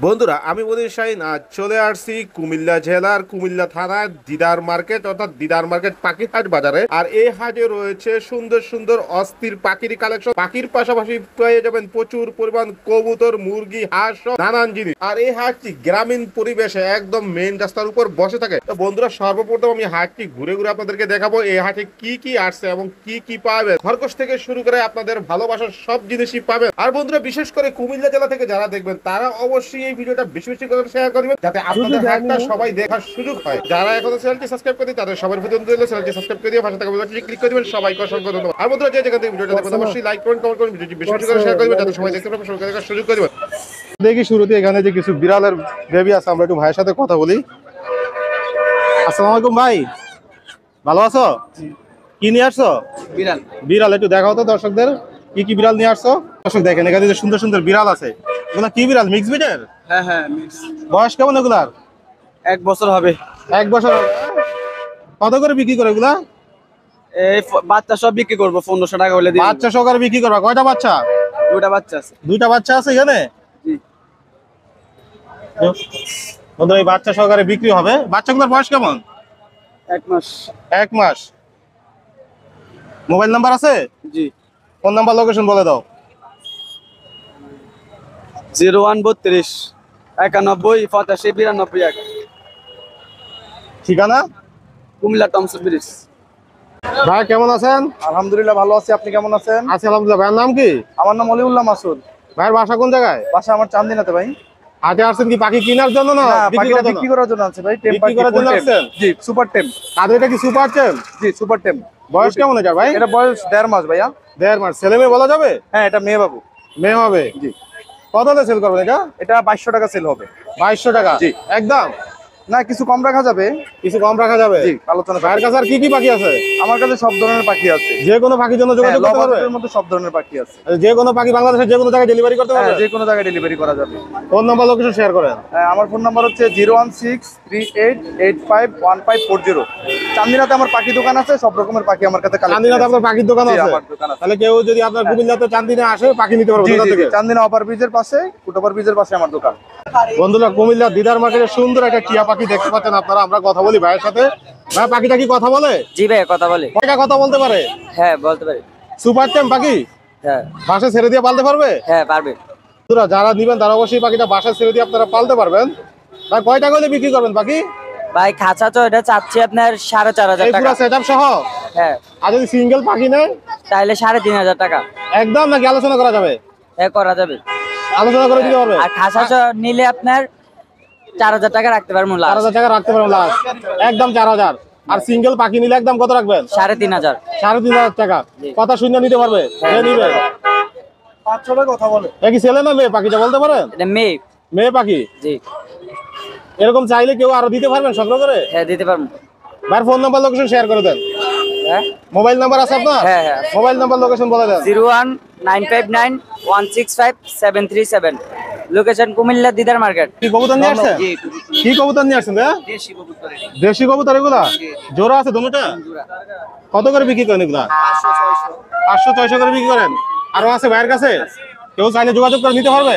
বন্ধুরা আমি বলি শাহিন আজ চলে আসছি কুমিল্লা জেলার কুমিল্লা থানার দিদার মার্কেট অর্থাৎ দিদার মার্কেট পাখির হাট বাজারে। আর এই হাটে রয়েছে সুন্দর সুন্দর অস্থির পাখির কালেকশন। পাখির পাশাপাশি পেয়ে যাবেন প্রচুর পরিমাণ কবুতর, মুরগি, হাঁস, নানান জিনিস। আর এই হাটটি গ্রামীণ পরিবেশে একদম মেইন রাস্তার উপর বসে থাকে। তো বন্ধুরা সর্বপ্রথম আমি হাটটি ঘুরে ঘুরে আপনাদেরকে দেখাবো এই হাটে কি কি আসছে এবং কি কি পাবেন। খরগোশ থেকে শুরু করে আপনাদের ভালোবাসার সব জিনিসই পাবেন। আর বন্ধুরা বিশেষ করে কুমিল্লা জেলা থেকে যারা দেখবেন তারা অবশ্যই এই ভিডিওটা বেশি বেশি করে শেয়ার করবেন যাতে আপনাদের হাটটা সবাই দেখার সুযোগ হয়। যারা এখনো চ্যানেলটি সাবস্ক্রাইব করে তাদের সবার প্রতি অনুরোধ রইল চ্যানেলটি সাবস্ক্রাইব করে দিয়ে পাশে থাকা বেল বাটনটি ক্লিক করে দিবেন। সবাইকে অসংখ্য ধন্যবাদ। আর বন্ধুরা যে যেখান থেকে ভিডিওটা দেখবেন অবশ্যই লাইক করুন, কমেন্ট করুন, ভিডিওটি বেশি বেশি করে শেয়ার করবেন যাতে সবাই দেখতে পাবে, সবাই দেখার সুযোগ করে দিবেন। দেখি শুরুতে এখানে যে কিছু বিড়ালের বেবি আছে, আমরা একটু ভাইয়ের সাথে কথা বলি। আসসালামু আলাইকুম ভাই, ভালো আছো? কি নিয়ে আসছো? বিড়াল। বিড়াল একটু দেখাও তো দর্শকদের কি কি বিড়াল নিয়ে আসছো। দর্শক দেখেন এখানে যে সুন্দর সুন্দর বিড়াল আছে, এগুলা কি বিড়াল? মিক্স ব্রিডের? হ্যাঁ হ্যাঁ মিক্স। বয়স কেমন এগুলার? 1 বছর হবে। 1 বছর। কত করে বিক্রি করে এগুলা? এই বাচ্চা সব বিক্রি করবো 1500 টাকা হলে দিই। বাচ্চা সহকারে বিক্রি করবা? কয়টা বাচ্চা? 2টা বাচ্চা আছে। 2টা বাচ্চা আছে এখানে? জি। বন্ধুরা এই বাচ্চা সহকারে বিক্রি হবে। বাচ্চাগুলোর বয়স কেমন? 1 মাস। 1 মাস। মোবাইল নাম্বার আছে? জি। ফোন নাম্বার, লোকেশন বলে দাও। 0132 91 85 92 1। ঠিকানা? Comilla Thomson bridge. ভাই কেমন আছেন? আলহামদুলিল্লাহ ভালো আছি, আপনি কেমন আছেন? আছি আলহামদুলিল্লাহ। ভাইয়ের নাম কি? আমার নাম অলিউল্লাহ মাসুদ। ভাইয়ের বাসা কোন জায়গায়? বাসা আমার চান্দিনাতে ভাই। হাটে আসছেন কি পাখি কেনার জন্য না বিক্রি করার জন্য আছে ভাই। বিক্রি করার জন্য আসছেন? জি, সুপার টেম। তাদের এটা কি সুপার টেম? জি, সুপার টেম। বয়স কেমন এটা ভাই? এটা বয়স 1.5 মাস ভাইয়া। 1.5 মাস। ছেলে মেয়ে বলা যাবে? হ্যাঁ, এটা মেয়ে বাবু। মেয়ে হবে? জি। কত দিয়ে সেল করবেন এটা? এটা 2200 টাকা সেল হবে। 2200 টাকা? জি। একদম? না, কিছু কম রাখা যাবে। কিছু কম রাখা যাবে? জি, আলোচনা। ভাইয়ের কাছে আর কি কি পাখি আছে? আমার কাছে সব ধরনের পাখি আছে। যে কোনো পাখির জন্য যোগাযোগ করতে পারবে? এর মধ্যে সব ধরনের পাখি আছে। যে কোনো পাখি বাংলাদেশের যে কোনো জায়গায় ডেলিভারি করতে পারবে? হ্যাঁ, যে কোনো জায়গায় ডেলিভারি করা যাবে। ফোন নাম্বার, লোকেশন শেয়ার করেন। আমার ফোন নাম্বার হচ্ছে 01638851540। চান্দিনাতে আমার পাখি দোকান আছে, সব রকমের পাখি আমার কাছে কালেক্ট। চান্দিনাতে আপনার পাখির দোকান জি, আছে? আমার দোকান আছে। তাহলে কেউ যদি আপনার কুমিল্লাতে চান্দিনা আসে পাখি নিতে পারবে জি দোকান জি থেকে? জি, চান্দিনা ওভার ব্রিজের পাশে, ফুটওভার ব্রিজের পাশে আমার দোকান। বন্ধুরা কুমিল্লা দিদার মার্কেটে সুন্দর একটা টিয়া পাখি দেখতে পাচ্ছেন আপনারা। আমরা কথা বলি ভাইয়ের সাথে। ভাই পাখিটা কি কথা বলে? জি ভাই, কথা বলে। কয়টা কথা বলতে পারে? হ্যাঁ, বলতে পারি। সুপার টেম পাখি? হ্যাঁ বাসায় ছেড়ে দিয়ে পালতে পারবে? হ্যাঁ, পারবে। বন্ধুরা যারা নিবেন তারা অবশ্যই পাখিটা বাসায় ছেড়ে দিয়ে আপনারা পালতে পারবেন। ভাই কয় টাকা হলে বিক্রি করবেন পাখি? ভাই খাঁচা তো এটা চাচ্ছি আপনার 4500 এই টাকা। পুরো সেটআপ সহ? হ্যাঁ। আর যদি সিঙ্গেল পাখি নেয় তাহলে 3500 টাকা। একদম নাকি আলোচনা করা যাবে? হ্যাঁ, করা যাবে। আলোচনা করে দিতে পারবে? আর খাঁচা নিলে আপনার 4000 টাকা রাখতে পারবো। 4000 টাকা রাখতে পারবেন লাস্ট, একদম 4000। আর সিঙ্গেল পাখি নিলে একদম কত রাখবেন? 3500। 3500 টাকা। কথা শুনে নিতে পারবে? যে নিবে 500 টাকা কথা বলে। এ কি ছেলে না মেয়ে পাখিটা বলতে পারেন? এটা মেয়ে। মেয়ে পাখি? জি। এরকম চাইলে কেউ আরো দিতে পারবেন সংগ্রহ করে? হ্যাঁ, দিতে পারবো। ভাইয়ের ফোন নাম্বার, লোকেশন শেয়ার করে দেন। হ্যাঁ মোবাইল নাম্বার আছে আপনার? হ্যাঁ হ্যাঁ। মোবাইল নাম্বার, লোকেশন বলে দেন। 01959165737। লোকেশন কুমিল্লা দিদার মার্কেট। কি কবুতর নিয়ে আসছেন? কি কবুতর নিয়ে আসছেন ভাইয়া? দেশি কবুতর। দেশি কবুতর এগুলা? জোড়া আছে দুটোটা? কত করে বিক্রি করেন এগুলা? 500-600 করে বিক্রি করেন? আরো আছে ভাইয়ের কাছে? কেউ চাইলে যোগাযোগ করে নিতে পারবে?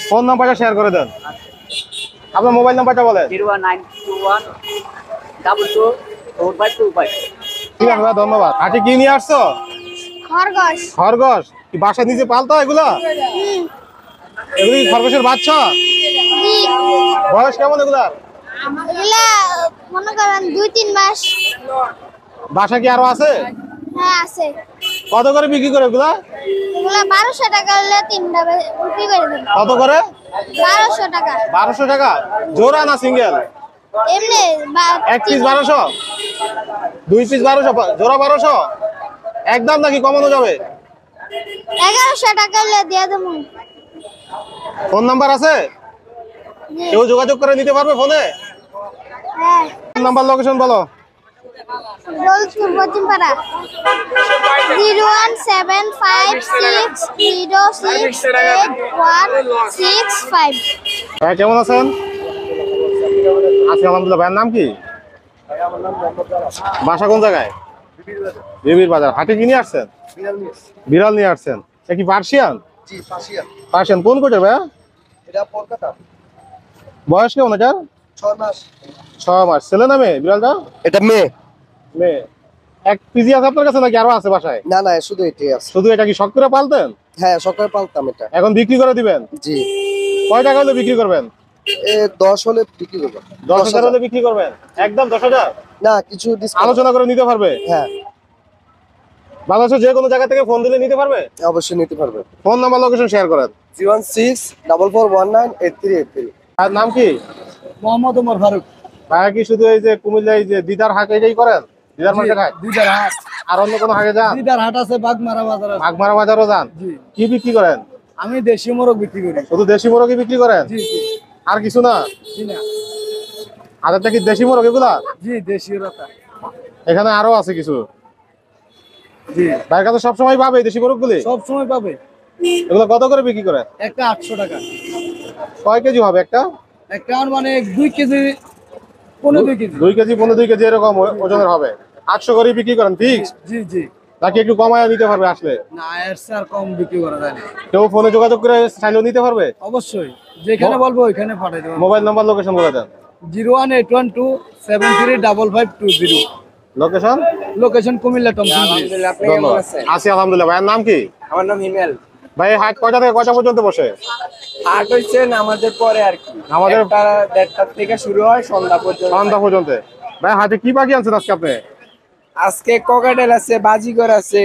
ফোন নাম্বারটা শেয়ার করে দেন। আপনার মোবাইল নাম্বারটা বলেন। 01921224525। ঠিক আছে ভাই, ধন্যবাদ। হাটে কি নিয়ে আসছো? খরগোশ। খরগোশ? কি বাসায় নিজে পালতো এগুলা? এগুলি কি খরগোশের বাচ্চা? জি। বয়স কেমন এগুলার? এগুলা মনে করেন 2-3 মাস। বাসা কি আরো আছে? হ্যাঁ, আছে। কত করে বিক্রি করে এগুলা? এগুলা 1200 টাকা হলে 3টা বিক্রি করে দেব। কত করে? 1200 টাকা। 1200 টাকা? জোড়া না সিঙ্গেল? এমনি এক পিস 1200? 2 পিস 1200? জোড়া 1200? একদম নাকি কমানো যাবে? 1100 টাকা হলে দিয়ে দেব। ফোন নাম্বার আছে? জি। কেউ যোগাযোগ করে নিতে পারবে ফোনে? হ্যাঁ। ফোন নাম্বার, লোকেশন বলো। দৌলতপুর পশ্চিমপাড়া। 01756068165। ভাই কেমন আছেন? আছি আলহামদুলিল্লাহ। ভাইয়ের নাম কি? বাসা কোন জায়গায়? বিবির বাজার। হাটে কি নিয়ে আসছেন? বিড়াল নিয়ে আসছেন। এ কি পার্সিয়ান? জি, পাশিয়া। পার্সিয়ান কোন কোটের ভাইয়া? এটা কলকাতা। বয়স কেমন এটার? 6 মাস। 6 মাস। ছেলে না মেয়ে বিড়ালটা? এটা মেয়ে। মেয়ে। এক পিজি আছে আপনার কাছে নাকি আরো আছে বাসায়? না না, শুধু এটাই আছে। শুধু এটা কি শখ করে পালতেন? হ্যাঁ, সকালে পালতাম এটা। এখন বিক্রি করে দিবেন? জি। কয় টাকা হলে বিক্রি করবেন? 10 হলে বিক্রি করবো। 10,000 হলে বিক্রি করবেন? একদম 10,000? না, কিছু ডিসকাউন্ট। আলোচনা করে নিতে পারবে? হ্যাঁ, বাংলাদেশের যে কোনো জায়গা থেকে ফোন দিলে নিতে পারবে? অবশ্যই নিতে পারবে। ফোন নাম্বার লোকেশন শেয়ার করেন। 01644198383। আর নাম কি? মোহাম্মদ ওমর ফারুক। ভাইয়া কি শুধু এই যে কুমিল্লা এই যে দিদার হাট এটাই করেন? দিদার মার্কেট হাট? দিদার হাট। আর অন্য কোনো হাটে যান? দিদার হাট আছে, বাগমারা বাজার আছে। বাগমারা বাজারও যান? জি। কি বিক্রি করেন? আমি দেশি মোরগ বিক্রি করি। শুধু দেশি মোরগই বিক্রি করেন? জি জি। আর কিছু না? জি না। হাজারটা কি দেশি মোরগ এগুলা? জি, দেশি রতা। এখানে আরো আছে কিছু। জি। ভাইয়ের কাছে সবসময় পাবে এই দেশি মোরগগুলি? সব সময় পাবে। এগুলো কত করে বিক্রি করেন? একটা 800 টাকা। কয় কেজি হবে একটা? একটা মানে 2 কেজি, 15 কেজি। 2 কেজি 15 কেজি এরকম ওজনের হবে। 800 করে বিক্রি করেন ফিক্স? জি জি। নাকি একটু কমায় নিতে পারবে আসলে? না, এর স্যার কম বিক্রি করা যায় না। কেউ ফোনে যোগাযোগ করে চাইলেও নিতে পারবে? অবশ্যই, যেখানে বলবো ওইখানে পাঠিয়ে দেবো। মোবাইল নাম্বার লোকেশন বলে দেন। 01812730020। লোকেশন? লোকেশন কুমিল্লা টমটম। আছি আলহামদুলিল্লাহ। ভাইয়ের নাম কি? আমার নাম হিমেল। ভাই হাট কয়টা থেকে কয়টা পর্যন্ত বসে? হাট হচ্ছে নামাজের পরে আর কি। আমাদের 1:30 থেকে শুরু হয় সন্ধ্যা পর্যন্ত। সন্ধ্যা পর্যন্ত। ভাই হাটে কি পাখি আনছেন আজকে আপনি? আজকে ককাটেল আছে, বাজিগর আছে।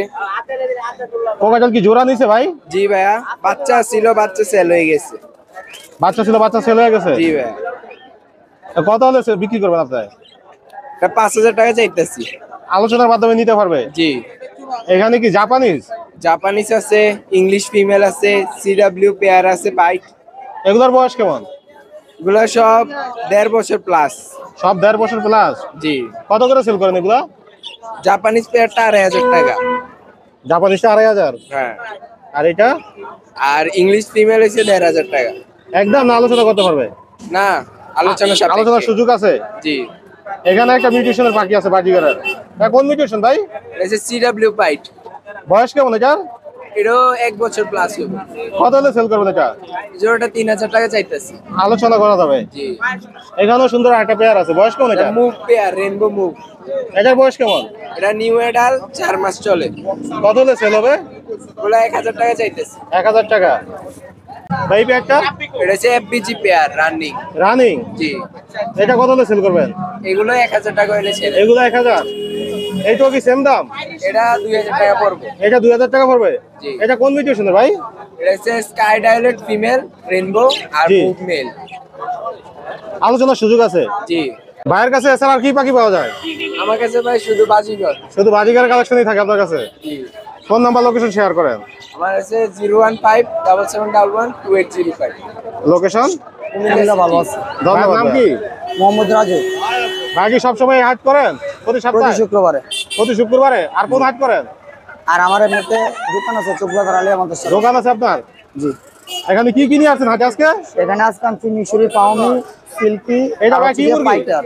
কোকাটেল কি জোড়া নিছে ভাই? জি ভাইয়া, বাচ্চা ছিল, বাচ্চা সেল হয়ে গেছে। বাচ্চা ছিল, বাচ্চা সেল হয়ে গেছে? জি ভাইয়া। কত হলে বিক্রি করবেন আপনি? এটা 5000 টাকা চাইতেছি। আলোচনার মাধ্যমে নিতে পারবে? জি। এখানে কি জাপানিজ? জাপানিজ আছে, ইংলিশ ফিমেল আছে, সিডব্লিউ পেয়ার আছে, পাইট। এগুলোর বয়স কেমন? এগুলো সব 1.5 বছর প্লাস। সব 1.5 বছর প্লাস? জি। কত করে সেল করেন এগুলা? জাপানিজ পেয়ারটা 2500 টাকা। জাপানিজটা 2500? হ্যাঁ। আর এটা? আর ইংলিশ ফিমেল হচ্ছে 1500 টাকা। একদম না আলোচনা করতে পারবে? না, আলোচনা সাপেক্ষে। আলোচনার সুযোগ আছে? জি। এখানে একটা মিউটেশনের পাখি আছে বাজিগরের। এটা কোন মিউটেশন ভাই? এটা সিডব্লিউ পাইট। বয়স কেমন এটা? এটাও 1 বছর প্লাস হবে। কত হলে সেল করবেন এটা? জোড়াটা 3000 টাকা চাইতেছি। আলোচনা করা যাবে? জি। এখানেও সুন্দর একটা পেয়ার আছে। বয়স কেমন এটা? Move pair, rainbow move. এটার বয়স কেমন? এটা নিউ এডাল, 4 মাস চলে। কত হলে সেল হবে? ওগুলা 1000 টাকা চাইতেছি। 1000 টাকা। ভাই পেয়ারটা? এটা হচ্ছে এফবিজি পেয়ার, রানিং। রানিং? জি। এটা কত হলে সেল করবেন? এগুলো 1000 টাকা হলে ছেড়ে। এগুলো 1000? এইটাও কি সেম দাম? এটা 2000 টাকা পড়বে। এটা 2000 টাকা পড়বে? জি। এটা কোন মিউটেশনের ভাই? এটা হচ্ছে স্কাই ডাইলেট ফিমেল, রেইনবো আর জি। Mauve male. আলোচনার সুযোগ আছে? জি। ভাইয়ের কাছে এছাড়া আর কি পাখি পাওয়া যায়? আমার কাছে ভাই শুধু বাজিগর। শুধু বাজিগার কালেকশনই থাকে আপনার কাছে? জি। ফোন নাম্বার লোকেশন শেয়ার করেন। আমার কাছে 01577112805। লোকেশন? কুমিল্লা ভালো আছে। ধন্যবাদ। নাম কি? মোহাম্মদ রাজু। ভাই কি সবসময় হাট করেন? প্রতি সপ্তাহে? শুক্রবারে। প্রতি শুক্রবারে? আর কোন হাট করেন? আর আমার এমনিতে দোকান আছে চকবাজার আলিয়া মাদ্রাসা। দোকান আছে আপনার? জি। এখানে কি কিনে আসছেন হাটে আজকে? এখানে আজকে আনছি মিশরি, পাওমি, সিল্কি। এটা ভাই কি মুরগি? ফাইটার।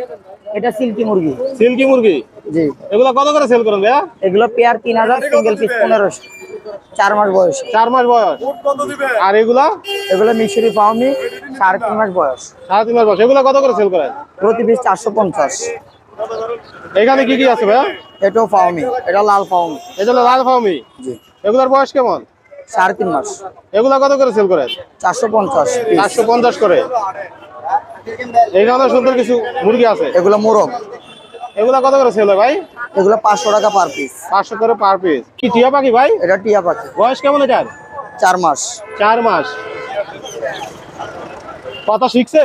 এটা সিল্কি মুরগি। সিল্কি মুরগি? জি। এগুলো কত করে সেল করেন ভাইয়া? এগুলো পেয়ার 3000, সিঙ্গেল পিস 1500। 4 মাস বয়স। 4 মাস বয়স। আর এগুলা? এগুলো মিশরি, পাওমি, 3.5 মাস বয়স। 3.5 মাস বয়স। এগুলো কত করে সেল করেন? প্রতি পিস 450। এখানে কি কি আছে ভাইয়া? এটাও পাওমি, এটা লাল পাওমি। এটা হলো লাল ফার্মি। জি। এগুলোর বয়স কেমন? 3.5 মাস। এগুলা কত করে সেল করেন? 450। 450 করে। এখানে সুন্দর কিছু মুরগি আছে। এগুলো মোরগ। এগুলা কত করে সেল হয় ভাই? এগুলো 500 টাকা পার পিস। 500 করে পার পিস। কি টিয়া পাখি ভাই? এটা টিয়া পাখি। বয়স কেমন এটার? 4 মাস। 4 মাস। কথা শিখছে?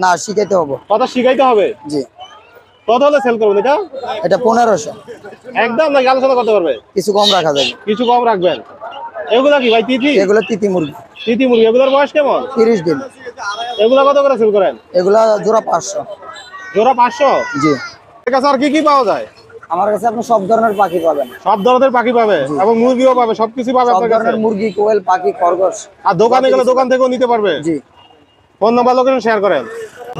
না, শিখাইতে হবে। কথা শিখাইতে হবে? জি। কত হলে সেল করবেন এটা? এটা 1500। একদম নাকি আলোচনা করতে পারবে? কিছু কম রাখা যাবে। কিছু কম রাখবেন। এগুলা কি ভাই তিথি? এগুলো তিতি মুরগি। তিথি মুরগি। এগুলোর বয়স কেমন? 30 দিন। এগুলা কত করে সেল করেন? এগুলা জোড়া 500। জোড়া 500? জি। এর কাছে আর কি কি পাওয়া যায়? আমার কাছে আপনি সব ধরনের পাখি পাবেন। সব ধরনের পাখি পাবে এবং মুরগিও পাবে, সবকিছু পাবে সব আপনার কাছে। ধরনের মুরগি, কোয়েল পাখি, খরগোশ। আর দোকানে গেলে দোকান থেকেও নিতে পারবে? জি। ফোন নাম্বার লোকেশন শেয়ার করেন।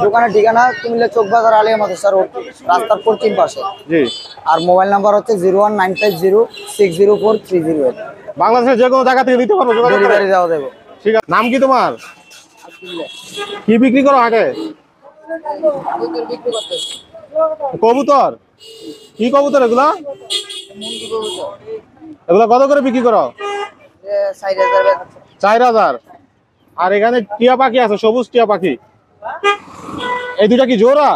দোকানের ঠিকানা কুমিল্লা চকবাজার আলিয়া মাদ্রাসা রোড, রাস্তার পশ্চিম পাশে। জি। আর মোবাইল নাম্বার হচ্ছে 01950604308। বাংলাদেশের যে কোনো জায়গা থেকে নিতে পারবো যোগাযোগ করে? ডেলিভারি দেওয়া দেবো। ঠিক আছে। নাম কি তোমার? কি বিক্রি করো হাটে? কবুতর কি কবুতর এগুলা? এগুলা কত করে বিক্রি করো? 4000। আর এখানে টিয়া পাখি আছে, সবুজ টিয়া পাখি, এই দুটা কি জোড়া?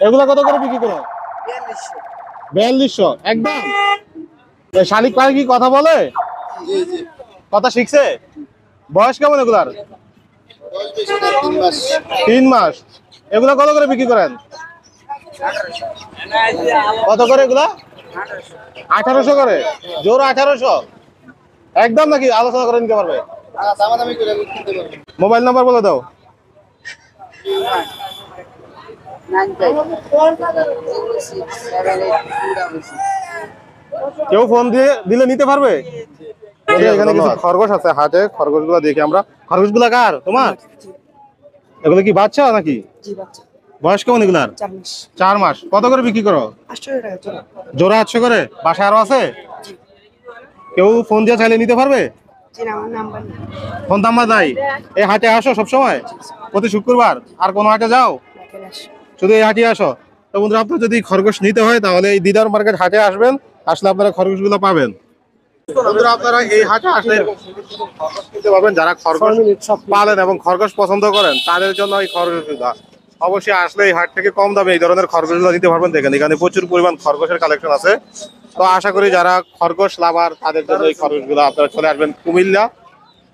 এগুলা কত করে বিক্রি করো? 4200 একদম। এই শালিক পাখি কি কথা বলে? কথা শিখছে? বয়স কেমন এগুলার? 3 মাস। এগুলা কত করে বিক্রি করেন? কত করে এগুলা? 1800 করে জোড়া। 1800 একদম নাকি আলোচনা করে নিতে পারবে? মোবাইল নাম্বার বলে দাও। কেউ ফোন দিলে নিতে পারবে? এখানে কিছু খরগোশ আছে হাটে, খরগোশগুলো দেখি আমরা। খরগোশগুলো কার? তোমার? এগুলো কি বাচ্চা নাকি? বয়স কেমন এগুলার? 4 মাস। কত করে বিক্রি করো? 800 টাকা জোড়া। জোড়া 800 করে। বাসায় আরো আছে? কেউ ফোন দিয়ে চাইলে নিতে পারবে? আমার নাম্বার নেই। ফোন নাম্বার নাই? এই হাটে আসো সবসময়? প্রতি শুক্রবার? আর কোন হাটে যাও? শুধু এই হাটে আসো? তো বন্ধুরা, আপনার যদি খরগোশ নিতে হয় তাহলে এই দিদার মার্কেট হাটে আসবেন, আসলে আপনারা খরগোশগুলো পাবেন। বন্ধুরা, আপনারা এই হাটে আসলে খরগোশ কিনতে পারবেন। যারা খরগোশ পালেন এবং খরগোশ পছন্দ করেন তাদের জন্য এই খরগোশগুলো অবশ্যই আসলে এই হাট থেকে কম দামে এই ধরনের খরগোশগুলো নিতে পারবেন। দেখেন এখানে প্রচুর পরিমাণ খরগোশের কালেকশন আছে। তো আশা করি যারা খরগোশ লাভার তাদের জন্য এই খরগোশগুলো আপনারা চলে আসবেন কুমিল্লা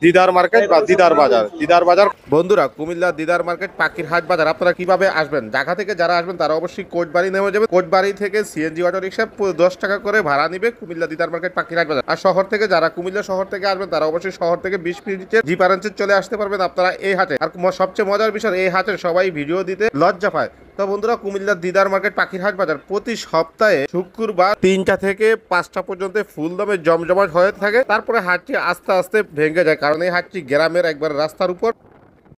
দিদার মার্কেট বা দিদার বাজার। দিদার বাজার বন্ধুরা, কুমিল্লা দিদার মার্কেট পাখির হাট বাজার। আপনারা কিভাবে আসবেন? ঢাকা থেকে যারা আসবেন তারা অবশ্যই কোটবাড়ি নেমে যাবে। কোটবাড়ি থেকে সিএনজি অটো রিক্সা 10 টাকা করে ভাড়া নিবে কুমিল্লা দিদার মার্কেট পাখির হাট বাজার। আর শহর থেকে যারা কুমিল্লা শহর থেকে আসবেন তারা অবশ্যই শহর থেকে 20 মিনিটের জিপারেন্সে চলে আসতে পারবেন আপনারা এই হাটে। আর সবচেয়ে মজার বিষয়, এই হাটে সবাই ভিডিও দিতে লজ্জা পায়। তো বন্ধুরা, কুমিল্লার দিদার মার্কেট পাখির হাট বাজার প্রতি সপ্তাহে শুক্রবার 3টা থেকে 5টা পর্যন্ত ফুল দামে জমজমাট হয়ে থাকে। তারপরে হাটটি আস্তে আস্তে ভেঙে যায়, কারণ এই হাটটি গ্রামের একবার রাস্তার উপর।